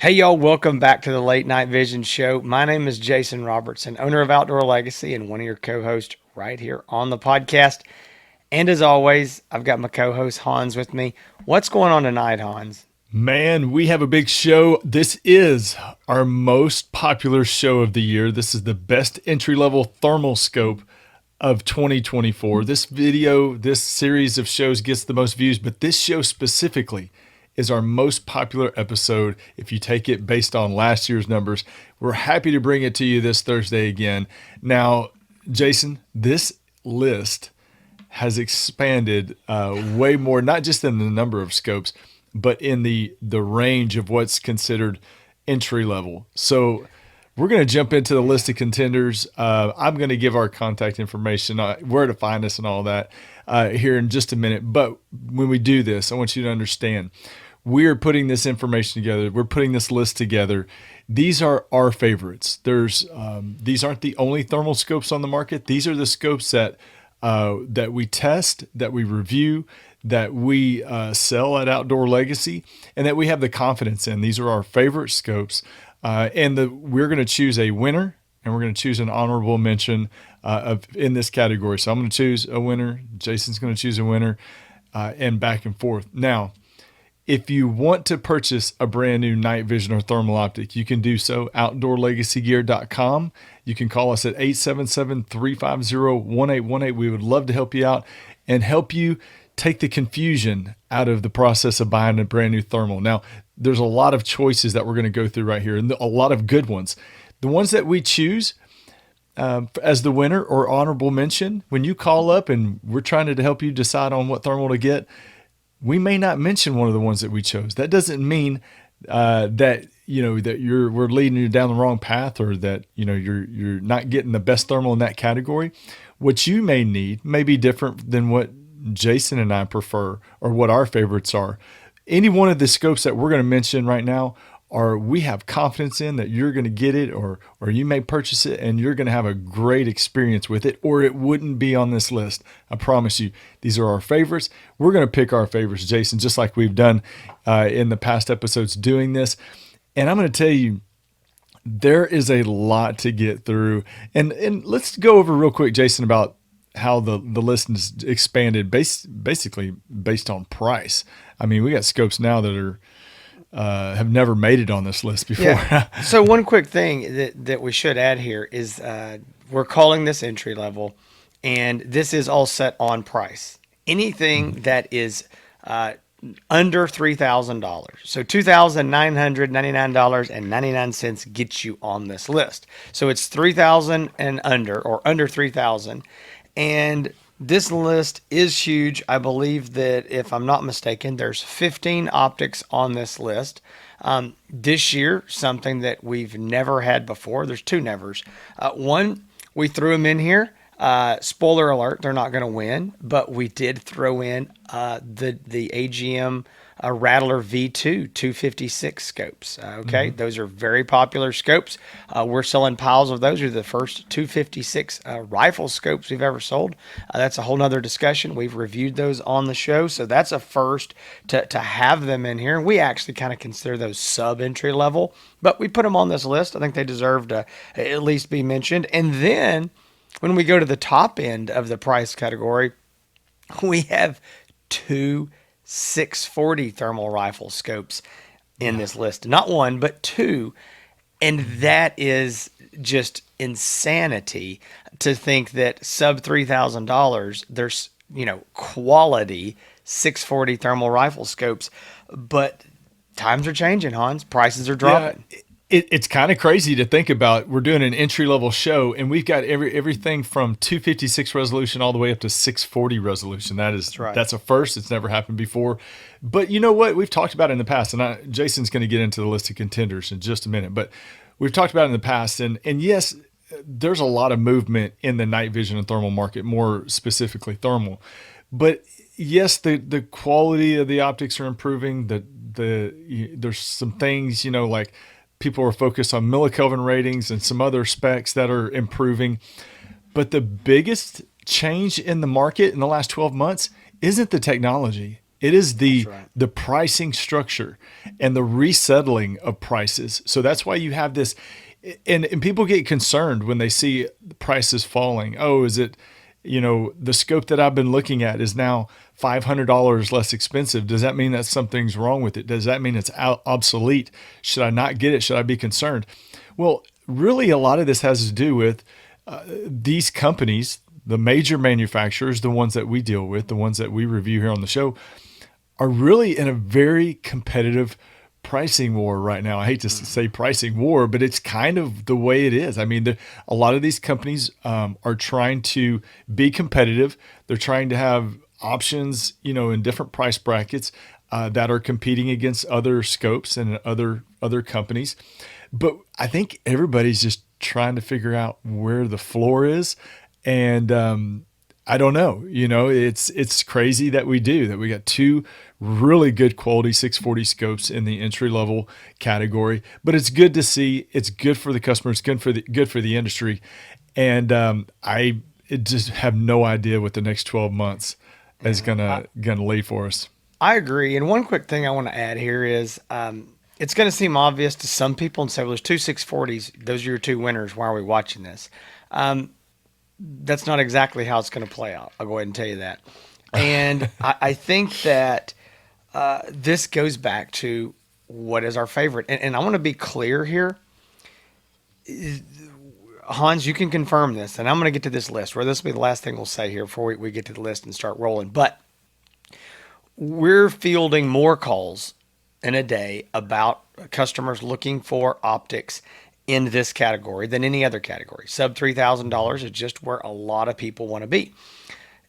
Hey y'all, welcome back to the Late Night Vision Show. My name is Jason Robertson, owner of Outdoor Legacy and one of your co-hosts right here on the podcast. And as always, I've got my co-host Hans with me. What's going on tonight, Hans? Man, we have a big show. This is our most popular show of the year. This is the best entry level thermal scope of 2024. This series of shows gets the most views, but this show specifically is our most popular episode. If you take it based on last year's numbers, we're happy to bring it to you this Thursday again. Now, Jason, this list has expanded way more, not just in the number of scopes, but in the range of what's considered entry level. So we're going to jump into the list of contenders. I'm going to give our contact information, where to find us, and all that here in just a minute. But when we do this, I want you to understand we are putting this information together. We're putting this list together. These are our favorites. These aren't the only thermal scopes on the market. These are the scopes that we test, that we review, that we sell at Outdoor Legacy, and that we have the confidence in. These are our favorite scopes, we're going to choose a winner, and we're going to choose an honorable mention in this category. So I'm going to choose a winner. Jason's going to choose a winner, and back and forth. Now, if you want to purchase a brand new night vision or thermal optic, you can do so. OutdoorLegacyGear.com. You can call us at 877-350-1818. We would love to help you out and help you take the confusion out of the process of buying a brand new thermal. Now, there's a lot of choices that we're going to go through right here, and a lot of good ones. The ones that we choose as the winner or honorable mention, when you call up and we're trying to help you decide on what thermal to get, we may not mention one of the ones that we chose. That doesn't mean that we're leading you down the wrong path, or that you're not getting the best thermal in that category. What you may need may be different than what Jason and I prefer, or what our favorites are. Any one of the scopes that we're going to mention right now, or we have confidence in that you're going to get it, or you may purchase it and you're going to have a great experience with it, or it wouldn't be on this list. I promise you, these are our favorites. We're going to pick our favorites, Jason, just like we've done in the past episodes doing this. And I'm going to tell you, there is a lot to get through. And let's go over real quick, Jason, about how the list is expanded basically based on price. I mean, we got scopes now that are have never made it on this list before. Yeah. So one quick thing that we should add here is we're calling this entry level, and this is all set on price. Anything that is under $3,000, so $2,999.99 gets you on this list. So it's 3,000 and under, or under 3,000, and this list is huge. I believe that, if I'm not mistaken, there's 15 optics on this list. This year, something that we've never had before. There's two nevers. One, we threw them in here. Spoiler alert, they're not going to win, but we did throw in the AGM Rattler V2 256 scopes. Okay, those are very popular scopes. We're selling piles of those. Are the first 256 rifle scopes we've ever sold. That's a whole nother discussion. We've reviewed those on the show, so that's a first to have them in here. We actually kind of consider those sub entry level, but we put them on this list. I think they deserve to at least be mentioned. And then when we go to the top end of the price category, we have two 640 thermal rifle scopes in this list. Not one, but two. And that is just insanity to think that sub $3,000, there's, quality 640 thermal rifle scopes. But times are changing, Hans. Prices are dropping. Yeah, it's kind of crazy to think about. We're doing an entry level show, and we've got everything from 256 resolution all the way up to 640 resolution. That's right. That's a first. It's never happened before. But you know what? We've talked about it in the past, and Jason's going to get into the list of contenders in just a minute. But we've talked about it in the past, and yes, there's a lot of movement in the night vision and thermal market, more specifically thermal. But yes, the quality of the optics are improving. There's some things, like people are focused on millikelvin ratings and some other specs that are improving. But the biggest change in the market in the last 12 months isn't the technology. It is That's the right. the pricing structure and the resettling of prices. So that's why you have this, and people get concerned when they see the prices falling. Oh, is it, the scope that I've been looking at is now $500 less expensive. Does that mean that something's wrong with it? Does that mean it's obsolete? Should I not get it? Should I be concerned? Well, really, a lot of this has to do with these companies, the major manufacturers, the ones that we deal with, the ones that we review here on the show, are really in a very competitive pricing war right now. I hate to say pricing war, but it's kind of the way it is. I mean, a lot of these companies are trying to be competitive. They're trying to have options, in different price brackets that are competing against other scopes and other companies. But I think everybody's just trying to figure out where the floor is, and I don't know. It's crazy that we got two really good quality 640 scopes in the entry level category. But it's good to see. It's good for the customers. Good for the industry. And I just have no idea what the next 12 months is Yeah. gonna leave for us. I agree. And one quick thing I want to add here is it's going to seem obvious to some people and say, well, there's two 640s. Those are your two winners. Why are we watching this? That's not exactly how it's going to play out. I'll go ahead and tell you that. And I think that this goes back to what is our favorite. And I want to be clear here. Hans, you can confirm this. And I'm going to get to this list, where this will be the last thing we'll say here before we get to the list and start rolling. But we're fielding more calls in a day about customers looking for optics in this category than any other category. Sub $3,000 is just where a lot of people want to be.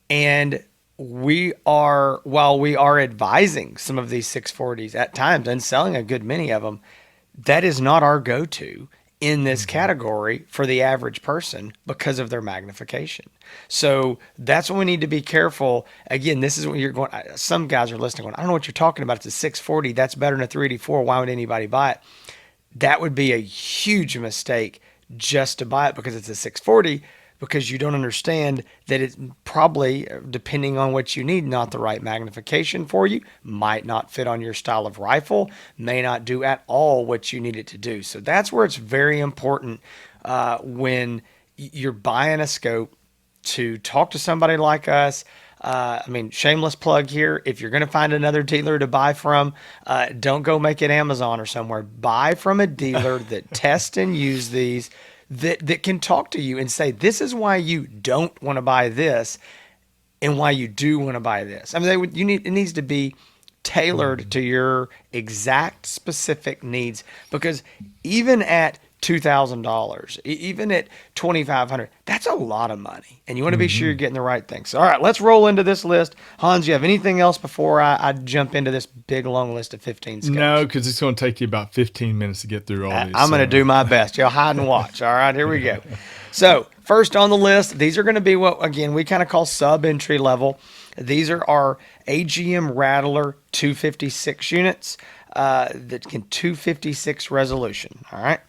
And while we are advising some of these 640s at times and selling a good many of them, that is not our go-to in this category for the average person because of their magnification. So that's when we need to be careful. Again, this is when you're going, some guys are listening going, I don't know what you're talking about. It's a 640. That's better than a 384. Why would anybody buy it? That would be a huge mistake just to buy it because it's a 640, because you don't understand that it's probably, depending on what you need, not the right magnification for you, might not fit on your style of rifle, may not do at all what you need it to do. So that's where it's very important when you're buying a scope to talk to somebody like us. Shameless plug here. If you're going to find another dealer to buy from, don't go make it Amazon or somewhere. Buy from a dealer that tests and use these, that can talk to you and say, this is why you don't want to buy this and why you do want to buy this. It needs to be tailored to your exact specific needs, because even at $2,000, even at $2,500, that's a lot of money, and you want to be sure you're getting the right thing. So, all right, let's roll into this list. Hans, you have anything else before I jump into this big long list of 15 scopes? No, because it's going to take you about 15 minutes to get through all these. I'm going to do my best. Y'all hide and watch. All right, here we go. So, first on the list, these are going to be what, again, we kind of call sub-entry level. These are our AGM Rattler 256 units that can 256 resolution. All right.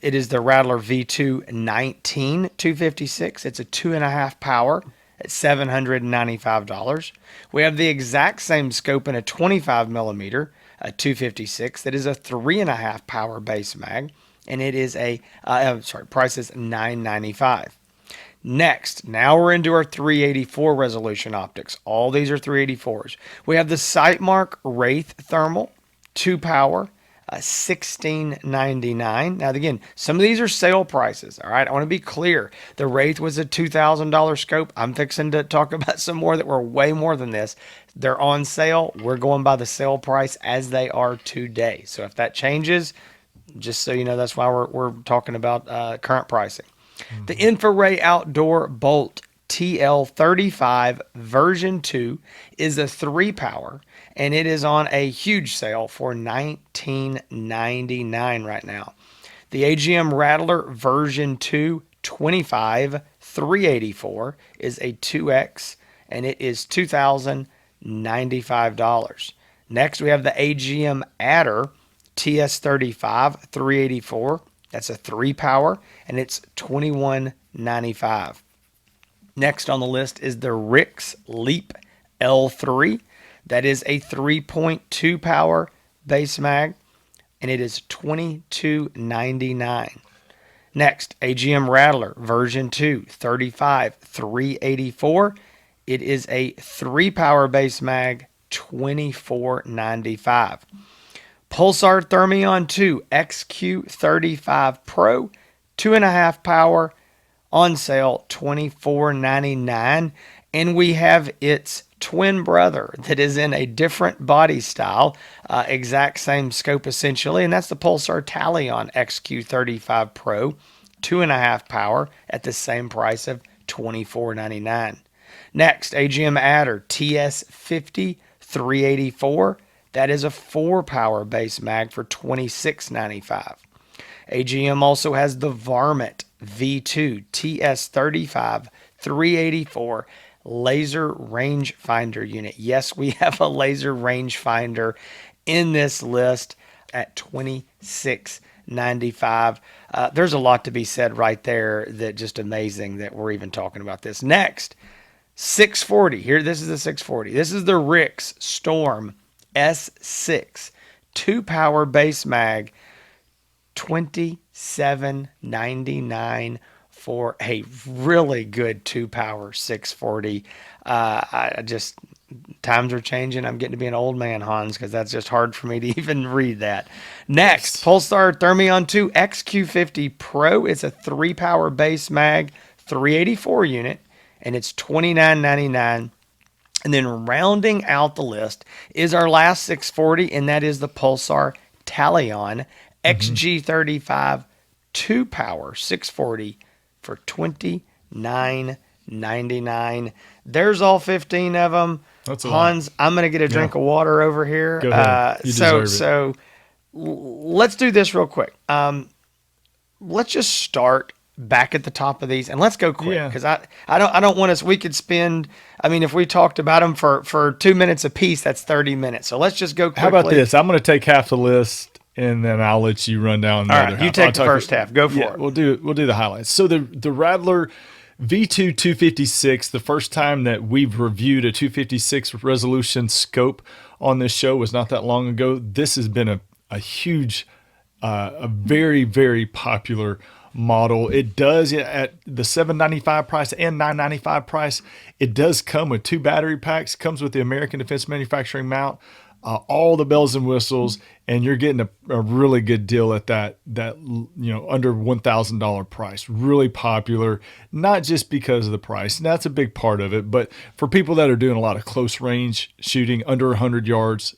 It is the Rattler V2 19 256. It's a 2.5 power at $795. We have the exact same scope in a 25 millimeter, a 256. That is a 3.5 power base mag, and it is price is $995. Next, now we're into our 384 resolution optics. All these are 384s. We have the Sightmark Wraith Thermal 2 power, $1699. Now, again, some of these are sale prices. All right, I want to be clear. The Wraith was a $2,000 scope. I'm fixing to talk about some more that were way more than this. They're on sale. We're going by the sale price as they are today. So if that changes, just so you know, that's why we're talking about current pricing. The Infrared Outdoor Bolt TL35 version 2 is a 3 power, and it is on a huge sale for $19.99 right now. The AGM Rattler version 2 25 384 is a 2X, and it is $2,095. Next, we have the AGM Adder TS35 384. That's a 3 power, and it's $21.95. Next on the list is the Rix Leap L3. That is a 3.2 power base mag, and it is $22.99. Next, AGM Rattler version 2, 35, 384. It is a 3 power base mag, $24.95. Pulsar Thermion 2 XQ35 Pro, 2.5 power, on sale, $24.99. And we have its twin brother that is in a different body style, exact same scope essentially, and that's the Pulsar Talion XQ35 Pro, 2.5 power at the same price of $24.99. Next, AGM Adder TS50 384. That is a 4 power base mag for $26.95. AGM also has the Varmint V2 TS35 384 laser rangefinder unit. Yes, we have a laser rangefinder in this list at $26.95. There's a lot to be said right there, that just amazing that we're even talking about this. Next, 640. Here, this is the 640. This is the Rix Storm S6 2 power base mag, $27.99 for a really good 2 power 640. I just, times are changing. I'm getting to be an old man, Hans, because that's just hard for me to even read that. Next, Pulsar Thermion 2 XQ50 Pro. It's a 3 power base mag, 384 unit, and it's $29.99. And then rounding out the list is our last 640, and that is the Pulsar Talion XG35 2 power 640 for $29.99. There's all 15 of them. That's a Hans, lot. I'm going to get a drink of water over here. Go ahead. You deserve it. So let's do this real quick. Let's just start back at the top of these, and let's go quick, because I don't want us. We could spend. I mean, if we talked about them for 2 minutes a piece, that's 30 minutes. So let's just go quickly. How about this? I'm going to take half the list, and then I'll let you run down the All other right, half. you take the first half. Go for it. We'll do the highlights. So the Rattler V2 256. The first time that we've reviewed a 256 resolution scope on this show was not that long ago. This has been a huge, a very, very popular model. It does, at the $795 price and $995 price, it does come with 2 battery packs, comes with the American Defense Manufacturing mount, all the bells and whistles, and you're getting a really good deal at that under $1,000 price. Really popular, not just because of the price, and that's a big part of it, but for people that are doing a lot of close range shooting under 100 yards,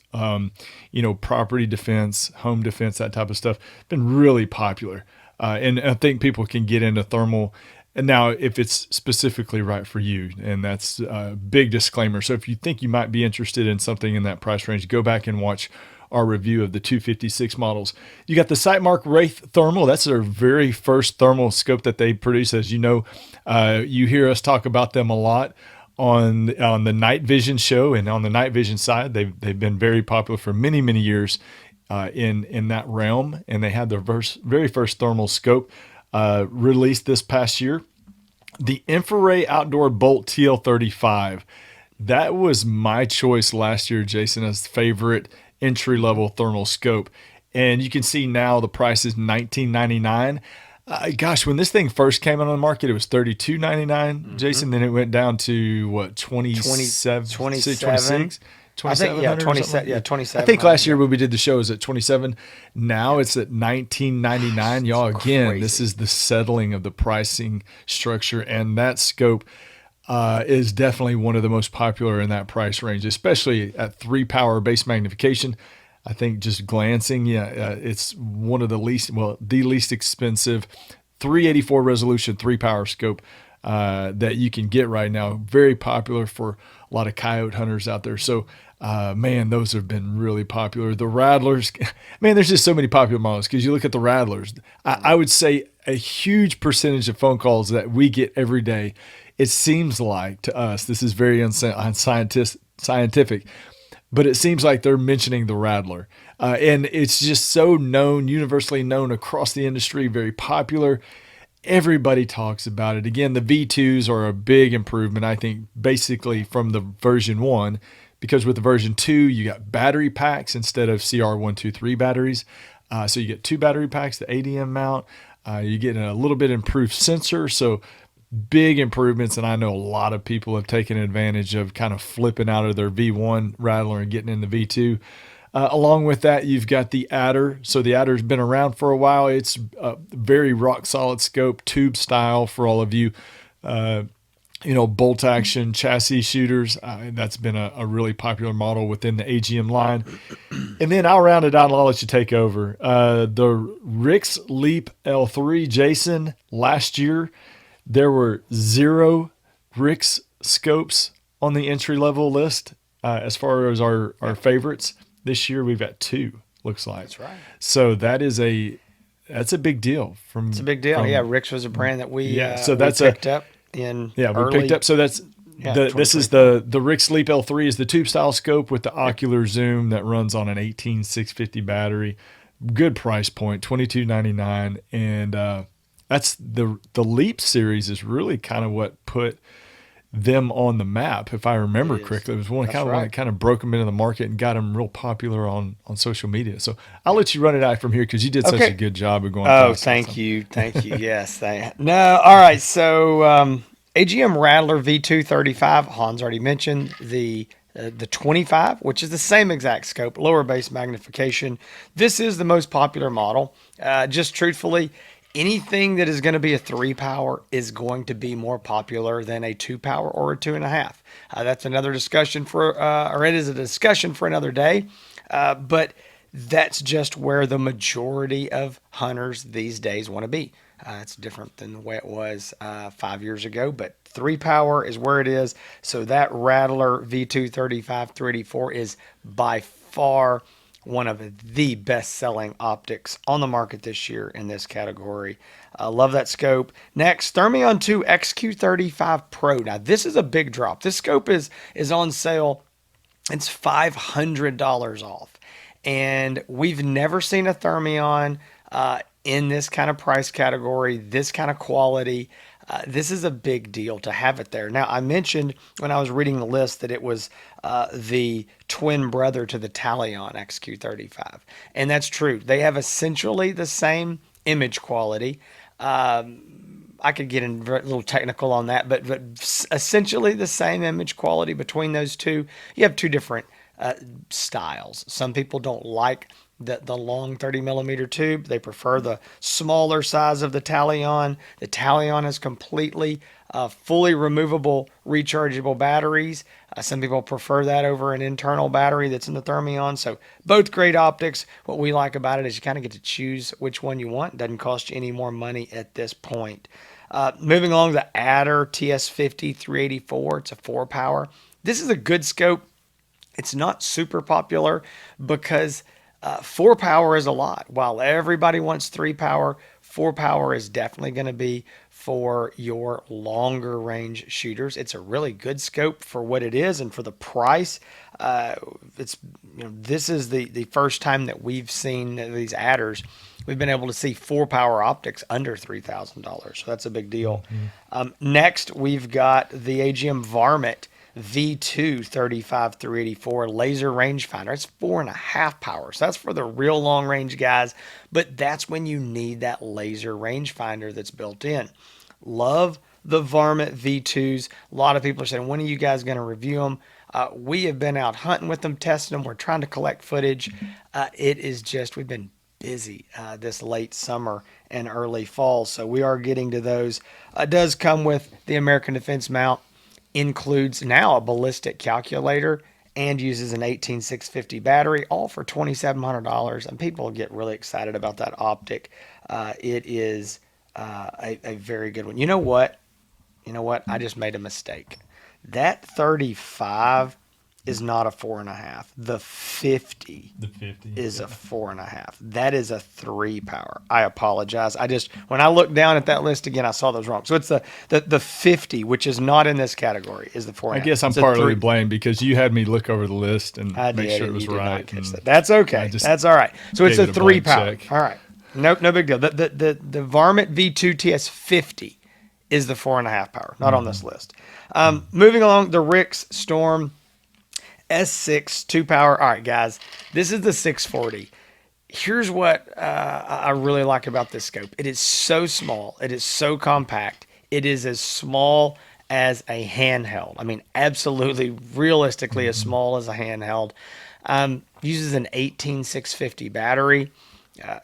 property defense, home defense, that type of stuff, been really popular. And I think people can get into thermal. And now, if it's specifically right for you, and that's a big disclaimer. So if you think you might be interested in something in that price range, go back and watch our review of the 256 models. You got the Sightmark Wraith Thermal. That's their very first thermal scope that they produce. As you know, you hear us talk about them a lot on the Night Vision show, and on the Night Vision side, they've been very popular for many, many years in that realm, and they had their very first thermal scope released this past year. The Infrared Outdoor Bolt TL35. That was my choice last year, Jason, as favorite entry-level thermal scope. And you can see now the price is $19.99. Gosh, when this thing first came on the market, it was $32.99, Jason. Then it went down to what, 27, 26? I think, 27. Yeah, 27. I think last year when we did the show it was at 27. Now it's at $19.99. Y'all, again, crazy. This is the settling of the pricing structure, and that scope is definitely one of the most popular in that price range, especially at 3 power base magnification. I think just glancing, it's one of the least expensive 384 resolution 3 power scope that you can get right now. Very popular for a lot of coyote hunters out there. So, man, those have been really popular. The Rattlers, man, there's just so many popular models, because you look at the Rattlers. I would say a huge percentage of phone calls that we get every day, it seems like to us, this is very unscientific, but it seems like they're mentioning the Rattler. And it's just so known, universally known across the industry, very popular. Everybody talks about it. Again, the V2s are a big improvement, I think, basically from the version 1, because with the version 2, you got battery packs instead of CR123 batteries. So you get 2 battery packs, the ADM mount. You get a little bit improved sensor. So big improvements. And I know a lot of people have taken advantage of kind of flipping out of their V1 Rattler and getting in the V2. Along with that, you've got the adder. So the adder's been around for a while. It's a very rock solid scope, tube style for all of you, bolt action chassis shooters. That's been a really popular model within the AGM line. And then I'll round it out and I'll let you take over. The Rix Leap L3, Jason, last year, there were 0 Rix scopes on the entry level list as far as our favorites. This year we've got 2, looks like. That's right. So that's a big deal. It's a big deal. Rix was a brand that we picked up in we picked up. So that's this is the Rix Leap L3 is the tube style scope with the ocular zoom that runs on an 18650 battery. Good price point, $22.99, and that's the Leap series is really kind of what put them on the map, if I remember correctly. It was one that kind of broke them into the market and got them real popular on social media. So I'll let you run it out from here because you did such a good job of going. Oh, thank you. Yes, no. All right. So AGM Rattler V235. Hans already mentioned the 25, which is the same exact scope, lower base magnification. This is the most popular model. Just truthfully, anything that is going to be a 3-power is going to be more popular than a 2-power or a 2.5. That's another discussion it is a discussion for another day. But that's just where the majority of hunters these days want to be. It's different than the way it was 5 years ago, but 3-power is where it is. So that Rattler V235 384 is by far one of the best-selling optics on the market this year in this category. I love that scope. Next, Thermion 2 XQ35 Pro. Now, this is a big drop. This scope is on sale. It's $500 off. And we've never seen a Thermion in this kind of price category, this kind of quality. This is a big deal to have it there. Now, I mentioned when I was reading the list that it was the twin brother to the Talion XQ35. And that's true. They have essentially the same image quality. I could get in a little technical on that, but essentially the same image quality between those two. You have 2 different styles. Some people don't like the long 30 millimeter tube. They prefer the smaller size of the Talion. The Talion is completely fully removable rechargeable batteries. Some people prefer that over an internal battery that's in the Thermion. So both great optics. What we like about it is you kind of get to choose which one you want. It doesn't cost you any more money at this point. Moving along, the Adder TS50 384. It's a 4-power. This is a good scope. It's not super popular because 4-power is a lot. While everybody wants 3-power, 4-power is definitely going to be for your longer range shooters. It's a really good scope for what it is and for the price. This is the first time that we've seen these adders. We've been able to see 4-power optics under $3,000. So that's a big deal. Next, we've got the AGM Varmint V2 35-384 laser rangefinder. It's 4.5 power. So that's for the real long range guys, but that's when you need that laser rangefinder that's built in. Love the Varmint V2s. A lot of people are saying, when are you guys going to review them? We have been out hunting with them, testing them. We're trying to collect footage. We've been busy this late summer and early fall. So we are getting to those. It does come with the American Defense mount. Includes now a ballistic calculator and uses an 18650 battery, all for $2,700. And people get really excited about that optic. It is a very good one. You know what? I just made a mistake. That 35 is not a 4.5. The 50 is a 4.5. That is a 3-power. I apologize. When I looked down at that list again, I saw those wrong. So it's the 50, which is not in this category, is the 4.5. I guess I'm partly to blame because you had me look over the list and make sure it was right. That's okay. That's all right. So it's a 3-power. All right. No big deal. The Varmint V2 TS50 is the 4.5 power, not on this list. Moving along, the Rix Storm S6 2 power. All right, guys, this is the 640. Here's what I really like about this scope. It is so small. It is so compact. It is as small as a handheld. I mean, absolutely, realistically, as small as a handheld. Uses an 18650 battery.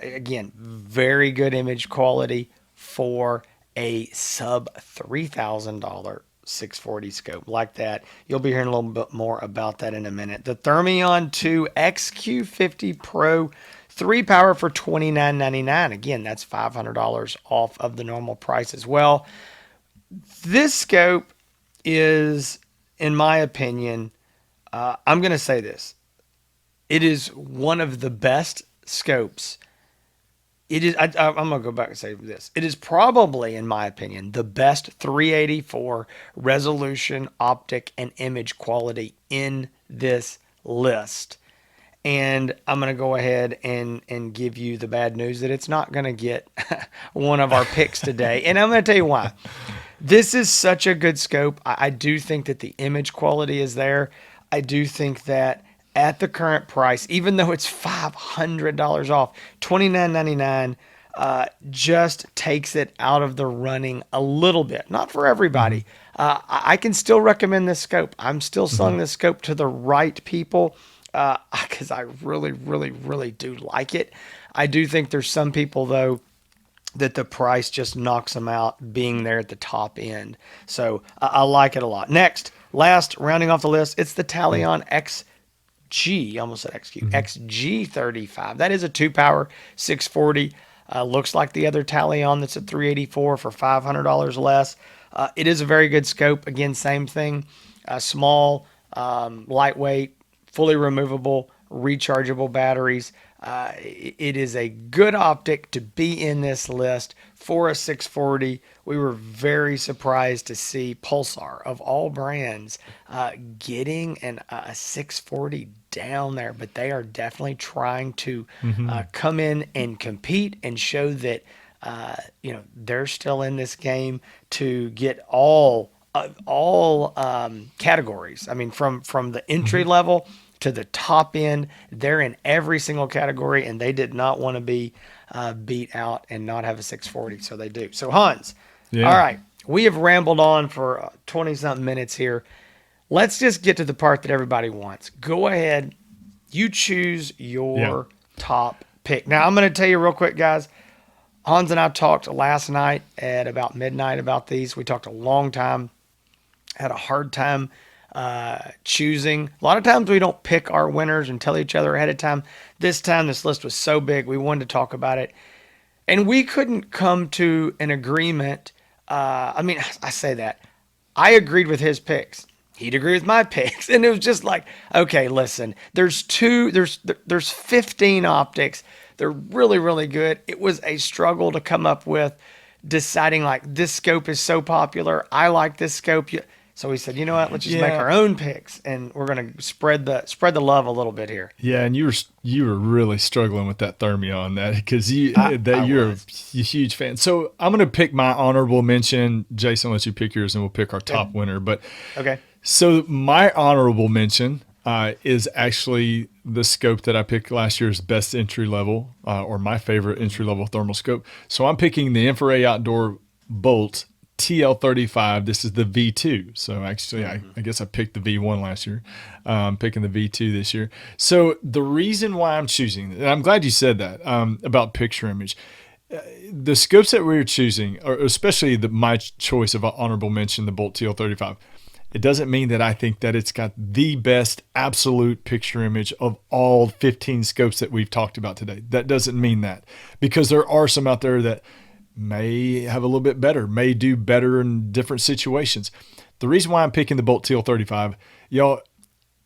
Again, very good image quality for a sub $3,000 640 scope like that. You'll be hearing a little bit more about that in a minute. The Thermion 2 XQ50 Pro 3 power for $29.99. Again, that's $500 off of the normal price as well. This scope is, in my opinion, I'm going to say this. It is one of the best scopes. It is. I'm going to go back and say this. It is probably, in my opinion, the best 384 resolution, optic, and image quality in this list. And I'm going to go ahead and give you the bad news that it's not going to get one of our picks today. And I'm going to tell you why. This is such a good scope. I do think that the image quality is there. I do think that at the current price, even though it's $500 off, $29.99 just takes it out of the running a little bit. Not for everybody. I can still recommend this scope. I'm still selling this scope to the right people because I really, really, really do like it. I do think there's some people, though, that the price just knocks them out being there at the top end. So I like it a lot. Next, last, rounding off the list, it's the Talion XG, almost said XQ, XG35. That is a 2 power 640. Looks like the other Talion that's at 384 for $500 less. It is a very good scope. Again, same thing. Small, lightweight, fully removable, rechargeable batteries. It is a good optic to be in this list for a 640. We were very surprised to see Pulsar, of all brands, getting a 640 down there, but they are definitely trying to come in and compete and show that they're still in this game to get all categories. I mean, from the entry level to the top end, they're in every single category, and they did not want to be beat out and not have a 640, so they do. So Hans, all right, we have rambled on for 20-something minutes here. Let's just get to the part that everybody wants. Go ahead, you choose your top pick. Now, I'm going to tell you real quick, guys. Hans and I talked last night at about midnight about these. We talked a long time. Had a hard time choosing. A lot of times we don't pick our winners and tell each other ahead of time. This time this list was so big we wanted to talk about it, and we couldn't come to an agreement. I say that I agreed with his picks, he'd agree with my picks, and it was just like, okay, listen, there's 15 optics. They're really, really good. It was a struggle to come up with deciding, like, this scope is so popular, I like this scope. So we said, you know what? Let's just make our own picks, and we're going to spread the love a little bit here. Yeah, and you were really struggling with that Thermion, that because you're a huge fan. So I'm going to pick my honorable mention. Jason, let you pick yours, and we'll pick our top winner. But okay. So my honorable mention is actually the scope that I picked last year's best entry level, or my favorite entry level thermal scope. So I'm picking the Infrared Outdoor Bolt TL35. This is the V2. So actually, I guess I picked the V1 last year. I'm picking the V2 this year. So the reason why I'm choosing, and I'm glad you said that about picture image. The scopes that we were choosing, or especially my choice of honorable mention, the Bolt TL35, it doesn't mean that I think that it's got the best absolute picture image of all 15 scopes that we've talked about today. That doesn't mean that, because there are some out there that may have a little bit better, may do better in different situations. The reason why I'm picking the Bolt TL35, y'all,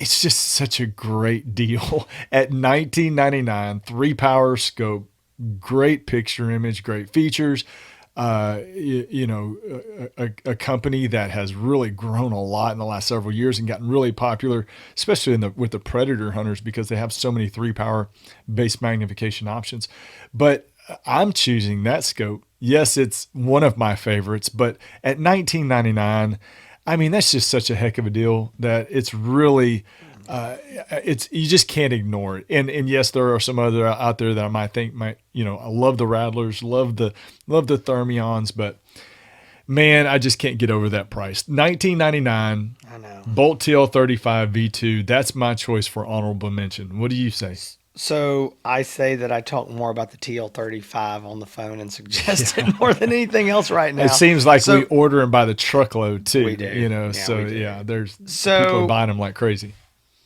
it's just such a great deal at $19.99, 3-power scope, great picture image, great features. A company that has really grown a lot in the last several years and gotten really popular, especially with the predator hunters, because they have so many 3-power base magnification options. But I'm choosing that scope. Yes, it's one of my favorites, but at $19.99, I mean, that's just such a heck of a deal that it's really It's you just can't ignore it. And yes, there are some other out there that I might think might I love the Rattlers, love the Thermions, but man, I just can't get over that price. $19.99 I know. Bolt TL35 V2. That's my choice for honorable mention. What do you say? So I say that I talk more about the TL35 on the phone and suggest it more than anything else right It now. seems like we So order them by the truckload too. we do. Yeah, So we do. yeah, there's people are So buying them like crazy.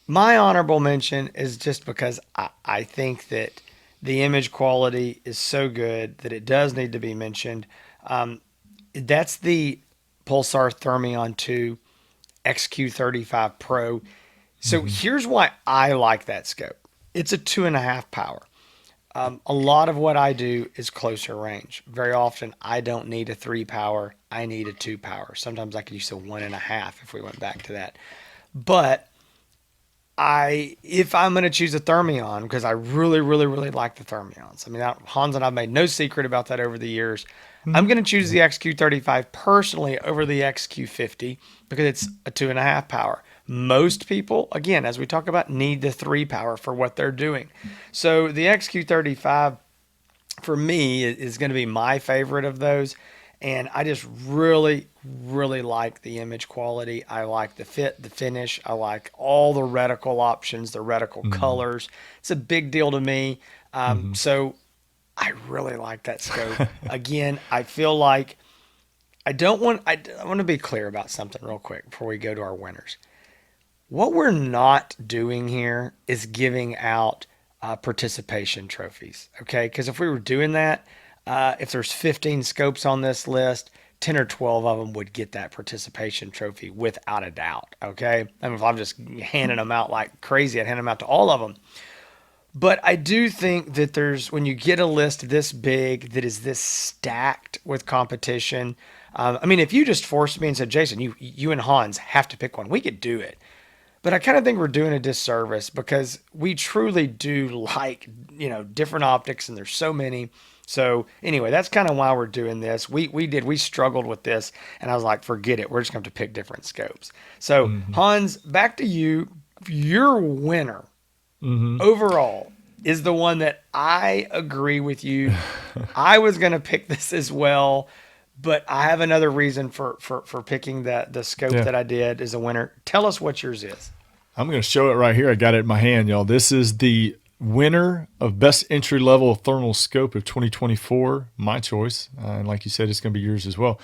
my honorable mention is just because I think that the image quality is so good that it does need to be mentioned. That's the Pulsar Thermion 2 XQ35 Pro. So here's why I like that scope. It's a 2.5 power. A lot of what I do is closer range. Very often, I don't need a 3 power. I need a 2 power. Sometimes I could use a 1.5 if we went back to that. But if I'm going to choose a Thermion, because I really, really, really like the Thermions. I mean, Hans and I've made no secret about that over the years. I'm going to choose the XQ35 personally over the XQ50 because it's a 2.5 power. Most people, again, as we talk about, need the 3 power for what they're doing. So the XQ35 for me is going to be my favorite of those. And I just really, really like the image quality. I like the fit, the finish. I like all the reticle options, the reticle colors. It's a big deal to me. So I really like that scope. Again, I feel like I want to be clear about something real quick before we go to our winners. What we're not doing here is giving out participation trophies, okay? Because if we were doing that, if there's 15 scopes on this list, 10 or 12 of them would get that participation trophy without a doubt, okay? I mean, if I'm just handing them out like crazy, I'd hand them out to all of them. But I do think that when you get a list this big that is this stacked with competition. I mean, if you just forced me and said, Jason, you and Hans have to pick one, we could do it. But I kind of think we're doing a disservice because we truly do like, different optics and there's so many. So anyway, that's kind of why we're doing this. We struggled with this and I was like, forget it. We're just going to have to pick different scopes. So Hans, back to you. Your winner overall is the one that I agree with you. I was going to pick this as well, but I have another reason for picking the scope Yeah. that I did as a winner. Tell us what yours is. I'm going to show it right here. I got it in my hand, y'all. This is the winner of Best Entry Level Thermal Scope of 2024. My choice. And like you said, it's going to be yours as well.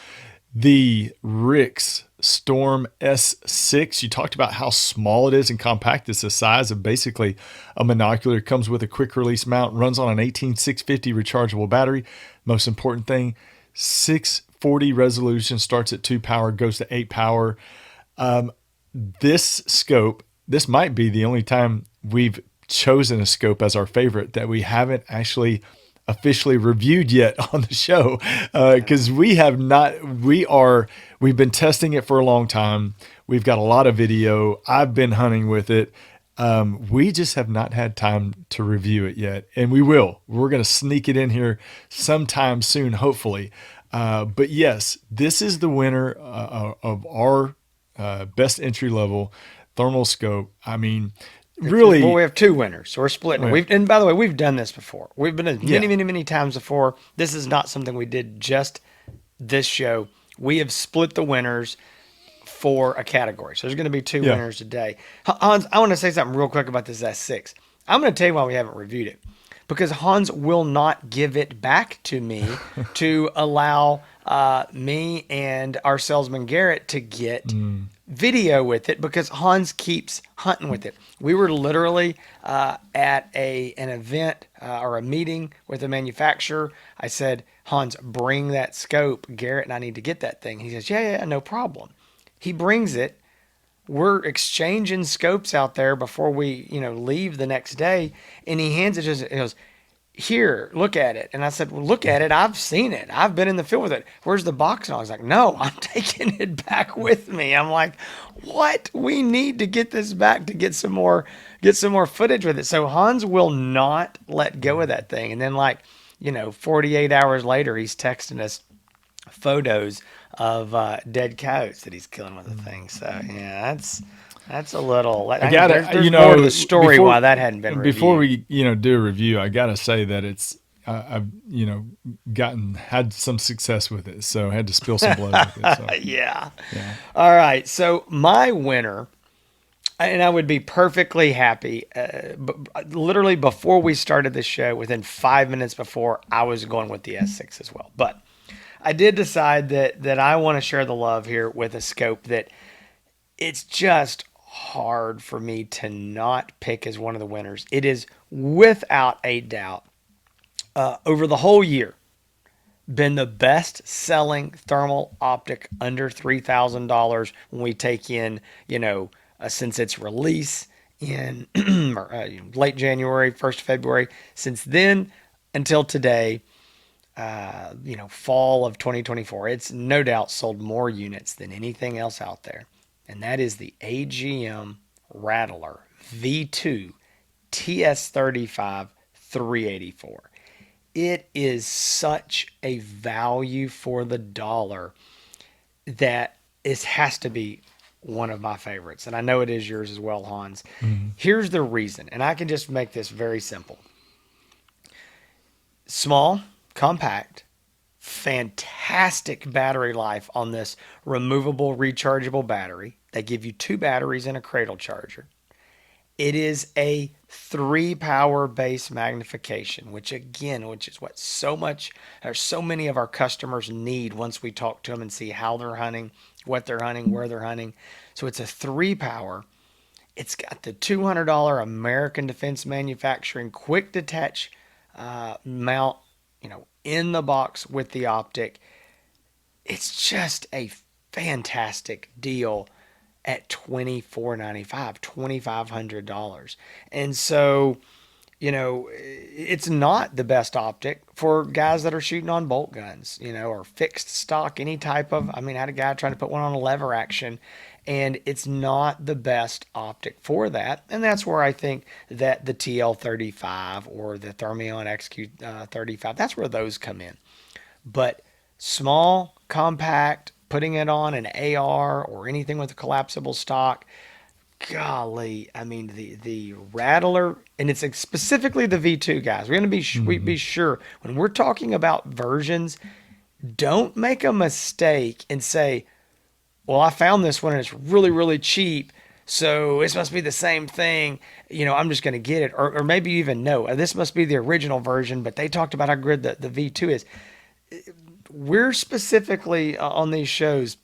The Rix Storm S6. You talked about how small it is and compact. It's the size of basically a monocular. It comes with a quick release mount, runs on an 18650 rechargeable battery. Most important thing, 640 resolution, starts at 2 power, goes to 8 power. This scope, this might be the only time we've chosen a scope as our favorite that we haven't actually officially reviewed yet on the show, because we've been testing it for a long time. We've got a lot of video. I've been hunting with it. We just have not had time to review it yet, and we will. We're going to sneak it in here sometime soon, hopefully. But yes, this is the winner of our best entry level thermal scope. I mean, really, Well, we have two winners, so we're splitting it. And by the way, we've done this before. We've been Yeah. many times before. This is not something we did just this show. We have split the winners for a category. So there's going to be two Yeah. winners today. Hans, I want to say something real quick about this S6. I'm going to tell you why we haven't reviewed it. Because Hans will not give it back to me to allow me and our salesman Garrett to get video with it, because Hans keeps hunting with it. We were literally at an event or a meeting with a manufacturer. I said, Hans, bring that scope. Garrett and I need to get that thing. He says, yeah, no problem. He brings it. We're exchanging scopes out there before we, leave the next day. And he hands it to us. He goes, here, look at it. And I said, well, look at it. I've seen it. I've been in the field with it. Where's the box? And I was like, no, I'm taking it back with me. I'm like, what? We need to get this back to get some more footage with it. So Hans will not let go of that thing. And then 48 hours later, he's texting us photos of dead coyotes that he's killing with the thing. So yeah, That's a little. I There's gotta, there's more to the story before why that hadn't been before reviewed. we, do a review, I gotta say that it's, I've, had some success with it, so I had to spill some blood with it. So Yeah. yeah. All right. So my winner, and I would be perfectly happy. Literally before we started the show, within 5 minutes before, I was going with the S6 as well. But I did decide that I want to share the love here with a scope that it's just hard for me to not pick as one of the winners. It is without a doubt over the whole year been the best selling thermal optic under $3,000 when we take in, since its release in late January, 1st February. Since then until today, fall of 2024, it's no doubt sold more units than anything else out there. And that is the AGM Rattler V2 TS35 384. It is such a value for the dollar that it has to be one of my favorites. And I know it is yours as well, Hans. Mhm. Here's the reason, and I can just make this very simple. Small, compact, fantastic battery life on this removable rechargeable battery. They give you two batteries and a cradle charger. It is a 3 power base magnification, which is what so many of our customers need once we talk to them and see how they're hunting, what they're hunting, where they're hunting. So it's a 3 power. It's got the $200 American Defense Manufacturing quick detach mount, in the box with the optic. It's just a fantastic deal at $24.95, $2,500. And so, it's not the best optic for guys that are shooting on bolt guns, or fixed stock, any type of. I mean, I had a guy trying to put one on a lever action, and it's not the best optic for that. And that's where I think that the TL35 or the Thermion XQ35, that's where those come in. But small, compact, putting it on an AR or anything with a collapsible stock, golly, I mean the Rattler, and it's specifically the V2 guys. We're going to be Mhm. sure when we're talking about versions, don't make a mistake and say, "Well, I found this one and it's really really cheap." So this must be the same thing, I'm just going to get it. Or maybe even no, this must be the original version, but they talked about how good the V2 is. We're specifically on these shows,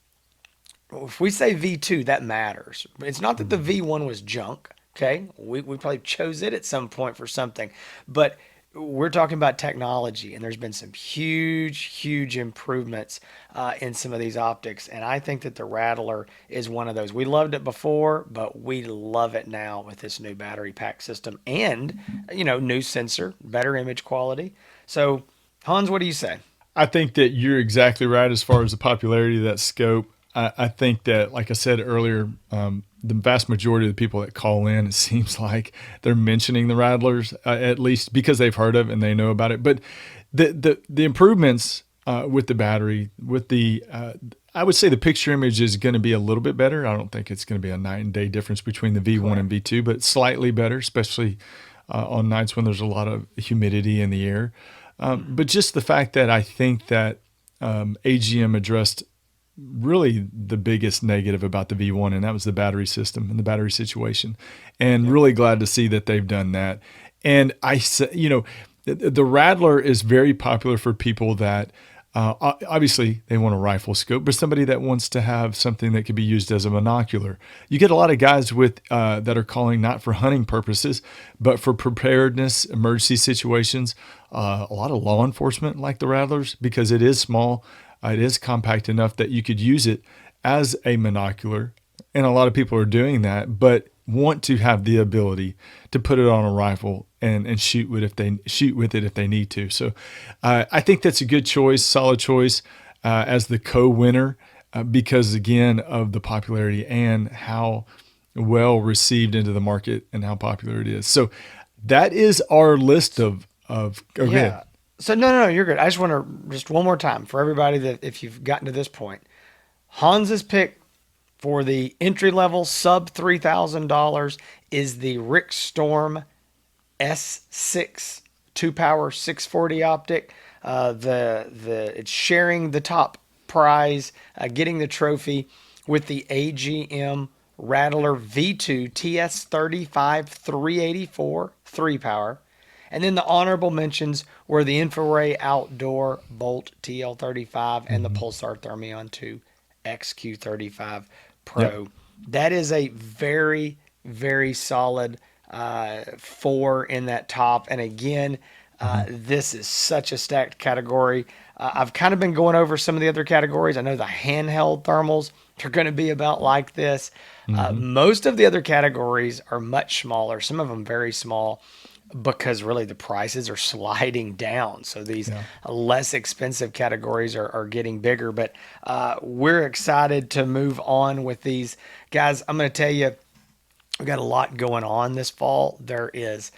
if we say V2, that matters. It's not that the Mhm. V1 was junk. Okay. We probably chose it at some point for something, but we're talking about technology, and there's been some huge improvements in some of these optics. And I think that the Rattler is one of those. We loved it before, but we love it now with this new battery pack system and, new sensor, better image quality. So, Hans, what do you say? I think that you're exactly right as far as the popularity of that scope. I think that, like I said earlier, the vast majority of the people that call in, it seems like they're mentioning the Rattlers, at least because they've heard of it and they know about it. But the improvements with the battery, with the I would say the picture image is going to be a little bit better. I don't think it's going to be a night and day difference between the V1 and Correct. V2, but slightly better, especially on nights when there's a lot of humidity in the air. But just the fact that I think that AGM addressed really the biggest negative about the V1, and that was the battery system and the battery situation. And Yep. really glad to see that they've done that. And I say, the Rattler is very popular for people that obviously they want a rifle scope, but somebody that wants to have something that could be used as a monocular. You get a lot of guys with that are calling not for hunting purposes, but for preparedness, emergency situations. A lot of law enforcement like the Rattlers because it is small, it is compact enough that you could use it as a monocular, and a lot of people are doing that, but want to have the ability to put it on a rifle and shoot with it if they need to. So I think that's a good choice, solid choice as the co-winner because again of the popularity and how well received into the market and how popular it is. So that is our list of. Oh, go ahead. Yeah. So no, you're good. I just want to just one more time for everybody that if you've gotten to this point, Hans's pick For the entry level sub $3,000 is the Rick Storm S6 2 power 640 optic. The it's sharing the top prize, getting the trophy with the AGM Rattler V2 TS35 384 3 power. And then the honorable mentions were the Infraray Outdoor Bolt TL35 and the Pulsar Thermion 2 XQ35 Yep. Pro. That is a very, very solid four in that top. And again, this is such a stacked category. I've kind of been going over some of the other categories. I know the handheld thermals are going to be about like this. Most of the other categories are much smaller, some of them very small, because really the prices are sliding down. So these Yeah. less expensive categories are getting bigger. But we're excited to move on with these. Guys, I'm going to tell you, we've got a lot going on this fall. There is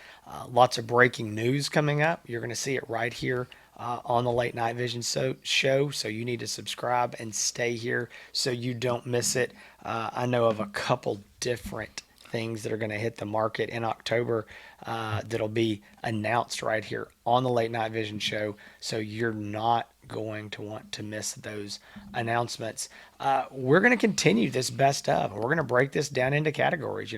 lots of breaking news coming up. You're going to see it right here on the Late Night Vision show. So you need to subscribe and stay here so you don't miss it. I know of a couple different things that are going to hit the market in October that'll be announced right here on the Late Night Vision show. So you're not going to want to miss those announcements. We're going to continue this best of. We're going to break this down into categories.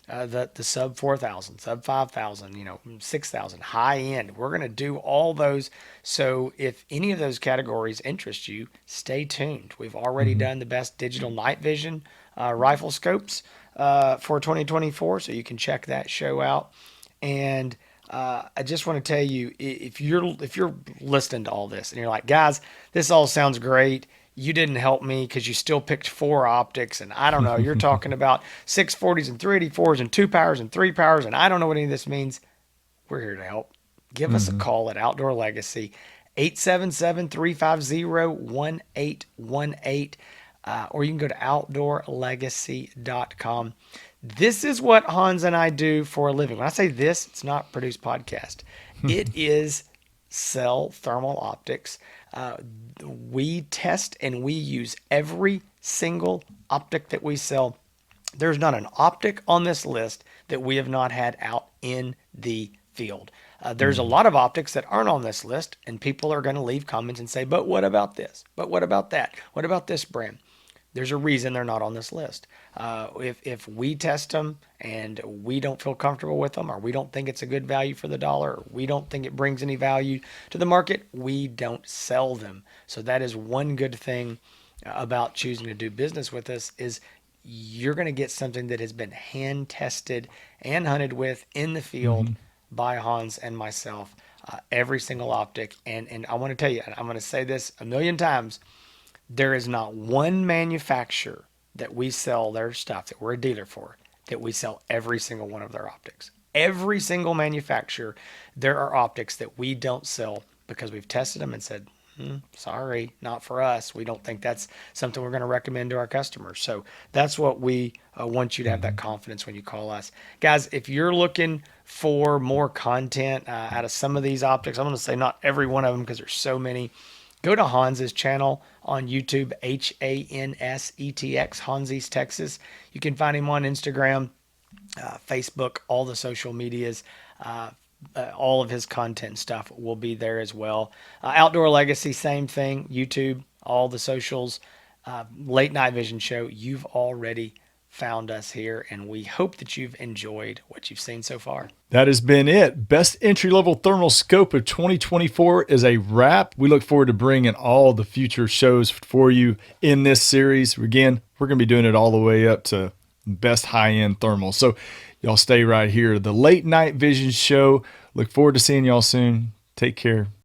The sub 4,000, sub 5,000, 6,000, high end. We're going to do all those. So if any of those categories interest you, stay tuned. We've already done the best digital night vision rifle scopes for 2024, so you can check that show out. And I just want to tell you, if you're listening to all this and you're like, guys, this all sounds great. You didn't help me because you still picked four optics, and I don't know. You're talking about 640s and 384s and 2 powers and 3 powers, and I don't know what any of this means. We're here to help. Give us a call at Outdoor Legacy, 877-350-1818, or you can go to outdoorlegacy.com. This is what Hans and I do for a living. When I say this, it's not produce podcast. It is sell thermal optics. We test and we use every single optic that we sell. There's not an optic on this list that we have not had out in the field. There's a lot of optics that aren't on this list, and people are going to leave comments and say, but what about this? But what about that? What about this brand? There's a reason they're not on this list. If we test them and we don't feel comfortable with them, or we don't think it's a good value for the dollar, or we don't think it brings any value to the market, we don't sell them. So that is one good thing about choosing to do business with us, is you're going to get something that has been hand tested and hunted with in the field by Hans and myself, every single optic. And I want to tell you, and I'm going to say this a million times, there is not one manufacturer that we sell their stuff, that we're a dealer for, that we sell every single one of their optics. Every single manufacturer, there are optics that we don't sell because we've tested them and said, sorry, not for us. We don't think that's something we're going to recommend to our customers. So that's what we want you to have, that confidence when you call us. Guys, if you're looking for more content out of some of these optics, I'm going to say not every one of them because there's so many. Go to Hans's channel on YouTube, HANSETX, Hansies Texas. You can find him on Instagram, Facebook, all the social medias. All of his content stuff will be there as well. Outdoor Legacy, same thing. YouTube, all the socials. Late Night Vision Show, you've already found us here, and we hope that you've enjoyed what you've seen so far. That has been it. Best entry-level thermal scope of 2024 is a wrap. We look forward to bringing all the future shows for you in this series. Again, we're going to be doing it all the way up to best high-end thermal. So y'all stay right here. The Late Night Vision Show. Look forward to seeing y'all soon. Take care.